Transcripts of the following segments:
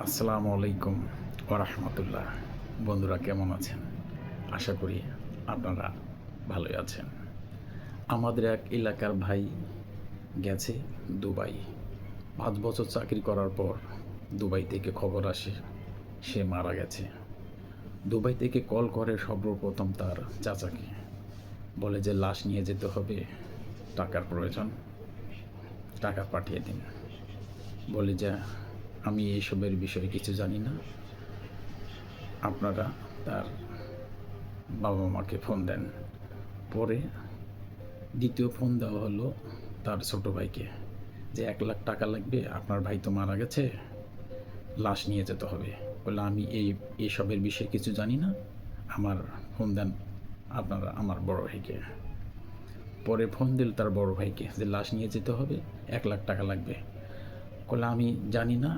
আসসালামু আলাইকুম ওরহমতুল্লাহ। বন্ধুরা কেমন আছেন? আশা করি আপনারা ভালোই আছেন। আমাদের এক এলাকার ভাই গেছে দুবাই। ৫ বছর চাকরি করার পর দুবাই থেকে খবর আসে সে মারা গেছে। দুবাই থেকে কল করে সর্বপ্রথম তার চাচাকে, বলে যে লাশ নিয়ে যেতে হবে, টাকার প্রয়োজন, টাকা পাঠিয়ে দিন। বলে যে আমি এইসবের বিষয়ে কিছু জানি না, আপনারা তার বাবা মাকে ফোন দেন। পরে দ্বিতীয় ফোন দেওয়া হলো তার ছোট ভাইকে, যে ১,০০,০০০ টাকা লাগবে, আপনার ভাই তো মারা গেছে, লাশ নিয়ে যেতে হবে। বলে আমি এইসবের বিষয়ে কিছু জানি না, আমার ফোন দেন আপনারা আমার বড় ভাইকে। পরে ফোন দিল তার বড় ভাইকে যে লাশ নিয়ে যেতে হবে, ১,০০,০০০ টাকা লাগবে। বলে আমি জানি না,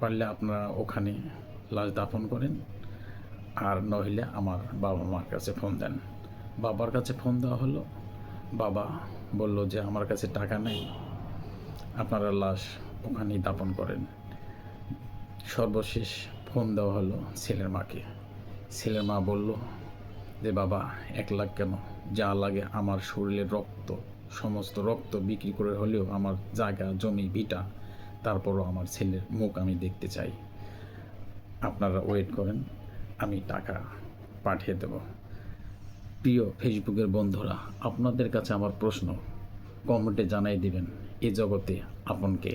পারলে আপনারা ওখানে লাশ দাফন করেন, আর নইলে আমার বাবা মার কাছে ফোন দেন। বাবার কাছে ফোন দেওয়া হলো। বাবা বলল যে আমার কাছে টাকা নেই, আপনারা লাশ ওখানেই দাফন করেন। সর্বশেষ ফোন দেওয়া হলো ছেলের মাকে। ছেলের মা বলল যে বাবা ১,০০,০০০ কেন, যা লাগে আমার শরীরের রক্ত, সমস্ত রক্ত বিক্রি করে হলেও আমার জায়গা জমি ভিটা, তারপরও আমার ছেলের মুখ আমি দেখতে চাই, আপনারা ওয়েট করেন, আমি টাকা পাঠিয়ে দেব। প্রিয় ফেসবুকের বন্ধুরা, আপনাদের কাছে আমার প্রশ্ন, কমেন্টে জানাই দিবেন, এ জগতে আপনকে।